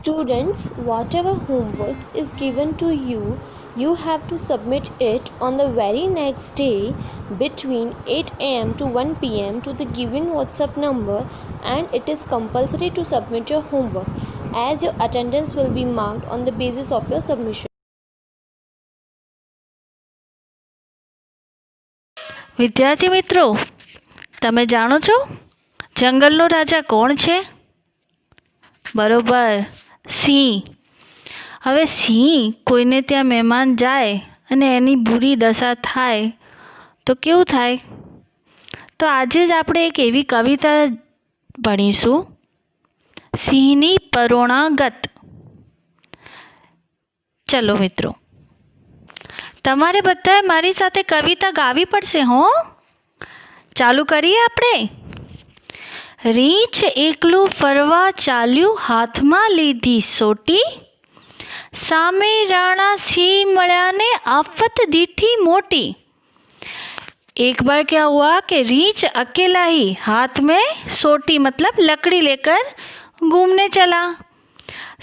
Students, whatever homework is given to you, you have to submit it on the very next day between 8 am to 1 pm to the given WhatsApp number, and it is compulsory to submit your homework as your attendance will be marked on the basis of your submission. વિદ્યાર્થી મિત્રો, તમે જાણો છો જંગલનો રાજા કોણ છે? બરોબર, સિંહ. હવે સિંહ કોઈને ત્યાં મહેમાન જાય અને એની બુરી દશા થાય તો કેવું થાય? તો આજે જ આપણે એક એવી કવિતા ભણીશું, સિંહની પરોણાગત. ચલો મિત્રો, તમારે બધાએ મારી સાથે કવિતા ગાવી પડશે હો. ચાલુ કરીએ આપણે. રીંછ એકલું ફરવા ચાલ્યું, હાથમાં લીધી સોટી, સામે રાણા સિંહ મળ્યા ને આફત દીઠી मोटी. एक बार क्या हुआ कि रींछ अकेला ही हाथ में सोटी मतलब लकड़ी लेकर घूमने चला.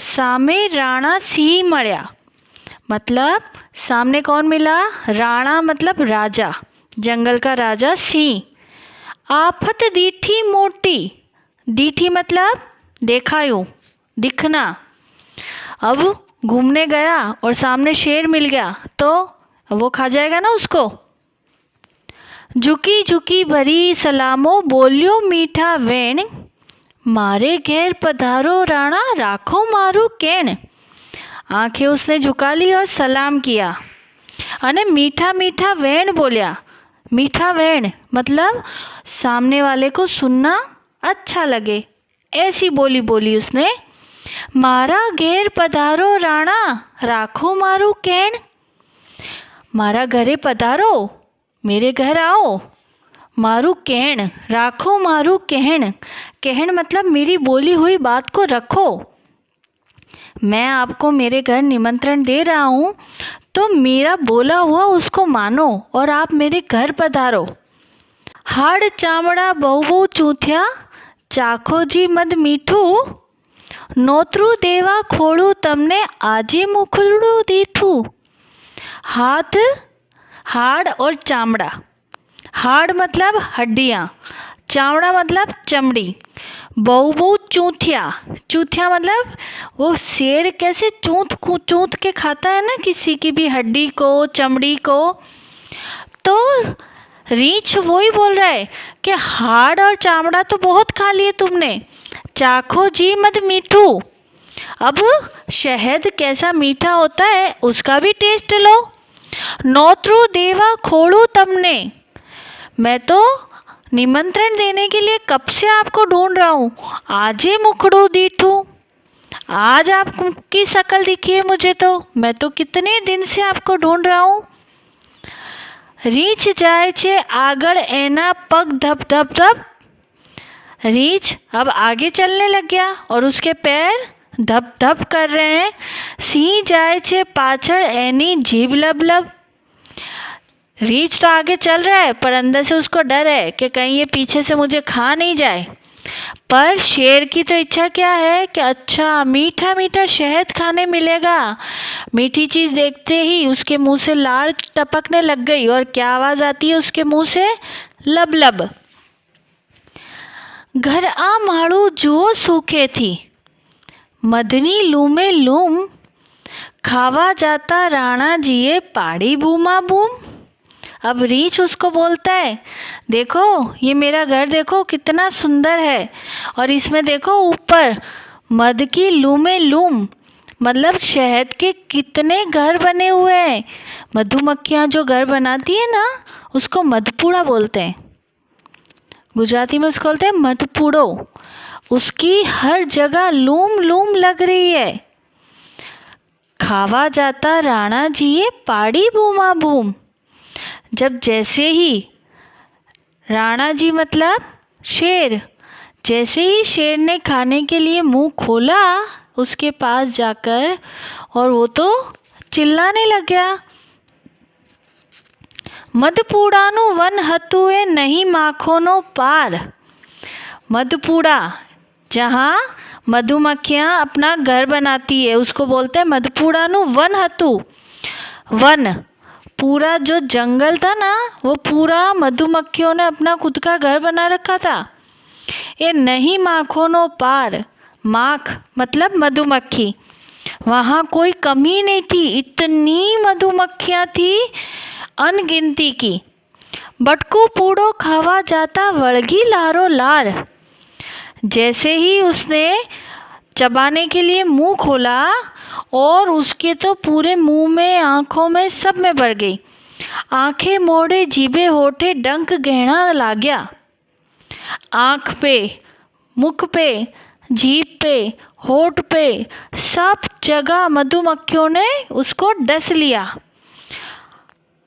सामे राणा सिंह મળ્યા मतलब सामने कौन मिला? राणा मतलब राजा, जंगल का राजा सिंह. आफत दीठी मोटी, दीठी मतलब देखायूं, दिखना. अब घूमने गया और सामने शेर मिल गया तो वो खा जाएगा ना उसको. झुकी झुकी भरी सलामो, बोलियो मीठा वेण, मारे घेर पधारो राणा, राखो मारू केण. आंखें उसने झुका ली और सलाम किया अने मीठा मीठा वेण बोलिया. मीठा वेण मतलब सामने वाले को सुनना अच्छा लगे, ऐसी बोली बोली उसने. मारा घेर पधारो राणा, राखो मारू केण. मारा घरे पधारो, मेरे घर आओ. मारू कहण, राखो मारू कहण. कहण मतलब मेरी बोली हुई बात को रखो. मैं आपको मेरे घर निमंत्रण दे रहा हूँ तो मेरा बोला हुआ उसको मानो और आप मेरे घर पधारो. हाड़ चामड़ा बहु बहु चूथिया, चाखो जी मद मीठू, नोतरू देवा खोड़ू तमने आजे मुखड़ू दीठू. हाथ, हाड़ और चामड़ा. हाड़ मतलब हड्डियाँ, चामड़ा मतलब चमड़ी, बहु बहु चूथिया. चूथिया मतलब वो शेर कैसे चूथ के खाता है ना किसी की भी हड्डी को, चमड़ी को. तो रींछ वही बोल रहा है कि हाड़ और चामड़ा तो बहुत खा लिए तुमने, चाखो जी मत मीठू. अब शहद कैसा मीठा होता है उसका भी टेस्ट लो. नोतरू देवा खोड़ू तमने, मैं तो निमंत्रण देने के लिए कब से आपको ढूंढ रहा हूँ. आजे मुखड़ू दीठू, आज आपकी शक्ल दिखी है मुझे, तो मैं तो कितने दिन से आपको ढूंढ रहा हूँ. रींछ जाए छे आगळ एना पग धप धप धप. रींछ अब आगे चलने लग गया और उसके पैर धप धप कर रहे हैं. सिंह जाए छे पाछळ एनी जीभ लब लब. रींछ तो आगे चल रहा है पर अंदर से उसको डर है कि कहीं ये पीछे से मुझे खा नहीं जाए. पर शेर की तो इच्छा क्या है कि अच्छा मीठा मीठा शहद खाने मिलेगा. मीठी चीज़ देखते ही उसके मुंह से लार टपकने लग गई और क्या आवाज़ आती है उसके मुंह से? लब लब. घर आ माड़ू जुओ सूखे थी, मधनी लूमे लूम, खावा जाता राणा जीए पाड़ी बूमा बूम. अब रींछ उसको बोलता है, देखो ये मेरा घर देखो कितना सुंदर है, और इसमें देखो ऊपर मध की लूमे लूम मतलब शहद के कितने घर बने हुए हैं. मधुमक्खियाँ जो घर बनाती है ना उसको मधपुड़ा बोलते हैं. गुजराती में उसको बोलते हैं मधपुड़ो. उसकी हर जगह लूम लूम लग रही है. खावा जाता राणा जीए पाड़ी बूमा बूम. जब जैसे ही राणा जी मतलब शेर, जैसे ही शेर ने खाने के लिए मुंह खोला उसके पास जाकर, और वो तो चिल्लाने लग गया. મધપૂડાનું વન હતું એ નહીં માખોનો પાર. મધપૂડા जहाँ मधुमक्खियाँ अपना घर बनाती है उसको बोलते हैं मधुपुड़ानु वन हतु। वन, पूरा जो जंगल था ना वो पूरा मधुमक्खियों ने अपना खुद का घर बना रखा था। ये नहीं माखोनो पार, माख मतलब मधुमक्खी, वहाँ कोई कमी नहीं थी, इतनी मधुमक्खियाँ थी अनगिनती की। बटकू पूड़ो खावा जाता वळगी लारो लार। जैसे ही उसने चबाने के लिए मुंह खोला और उसके तो पूरे मुंह में, आँखों में, सब में भर गई। आंखें मोड़े जीभे होठे डंक गहना लाग्या। आँख पे, मुख पे, जीभ पे, होठ पे, सब जगह मधुमक्खियों ने उसको डस लिया।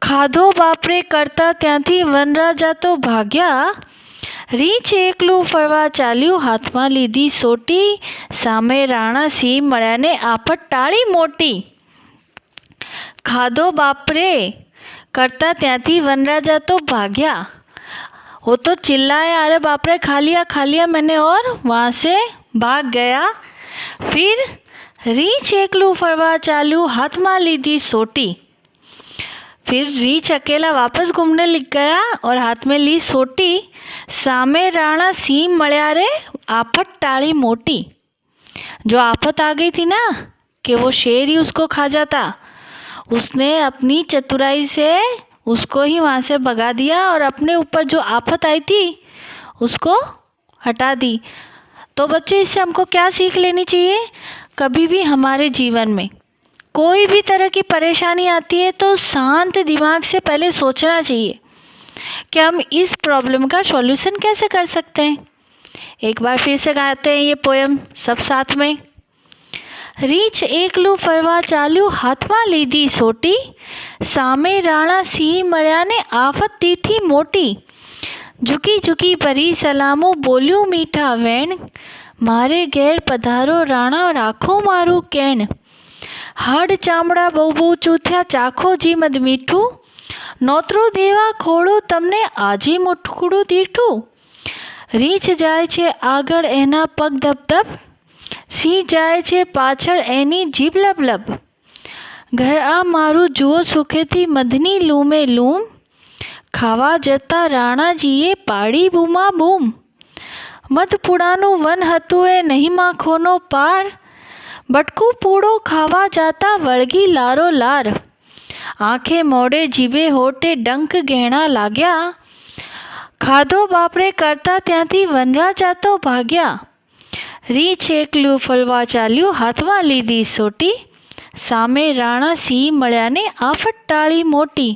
खाधो बापरे करता ત્યાંથી વનરાજા તો ભાગ્યા। રીંછ એકલું ફરવા ચાલ્યું, હાથમાં લીધી સોટી, સામે રાણા સિંહ મળ્યાને આફત ટાળી મોટી। ખાધો બાપરે करता ત્યાંથી वनराजा तो भाग्या। वो तो चिल्लाया, अरे बाप रे खा लिया मैंने, और वहाँ से भाग गया। फिर रीछ एकलू फरवा चाल्यू, हाथ में लीधी सोटी। फिर रीछ अकेला वापस घूमने लग गया और हाथ में ली सोटी। सामे राणा सिंह मळ्या रे, आफत टाળી मोटी। जो आफत आ गई थी ना कि वो शेर ही उसको खा जाता, उसने अपनी चतुराई से उसको ही वहाँ से भगा दिया और अपने ऊपर जो आफत आई थी उसको हटा दी। तो बच्चों, इससे हमको क्या सीख लेनी चाहिए? कभी भी हमारे जीवन में कोई भी तरह की परेशानी आती है तो शांत दिमाग से पहले सोचना चाहिए कि हम इस प्रॉब्लम का सॉल्यूशन कैसे कर सकते हैं। एक बार फिर से गाते हैं ये पोएम सब साथ में। રીંછ એકલું ફરવા ચાલ્યું, હાથમાં લીધી સોટી, સામે રાણા સિંહ મળ્યા ને આફત દીઠી મોટી। ઝૂકી ઝૂકી ભરી સલામો, બોલ્યું મીઠા વેણ, મારે ઘેર પધારો રાણા, રાખો મારું કેણ। હાડ ચામડા બહુ બહુ ચૂથ્યા, ચાખો જી મધ મીઠું, નોતરું દેવા ખોળું તમને આજી મુઠકુડું દીઠું। રીંછ જાય છે આગળ એના પગ ધબ ધબ, સિંહ જાય છે પાછળ એની જીભ લબ લબ। ઘર આ મારું જુઓ સુખેથી મધની લૂમે લૂમ, ખાવા જતા રાણાજીએ પાડી બૂમા બૂમ। મધપુડાનું વન હતું એ નહીં માખોનો પાર, બટકું પૂડો ખાવા જાતા વળગી લારો લાર। આંખે મોડે જીભે હોટે ડંક ગહેણા लाग्या। ખાધો બાપરે કરતા ત્યાંથી વનરાજા તો ભાગ્યા। રીંછ એકલું ફરવા ચાલ્યું, હાથમાં લીધી સોટી, સામે રાણા સિંહ મળ્યાને આફત ટાળી મોટી।